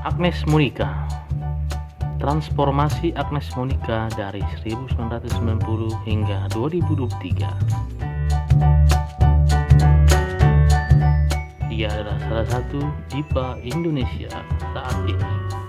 Agnes Monica. Transformasi Agnes Monica dari 1990 hingga 2023. Dia adalah salah satu diva Indonesia saat ini.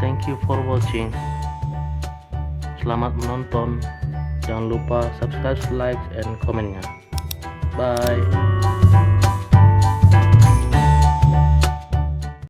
Thank you for watching. Selamat menonton. Jangan lupa subscribe, like, and komennya. Bye.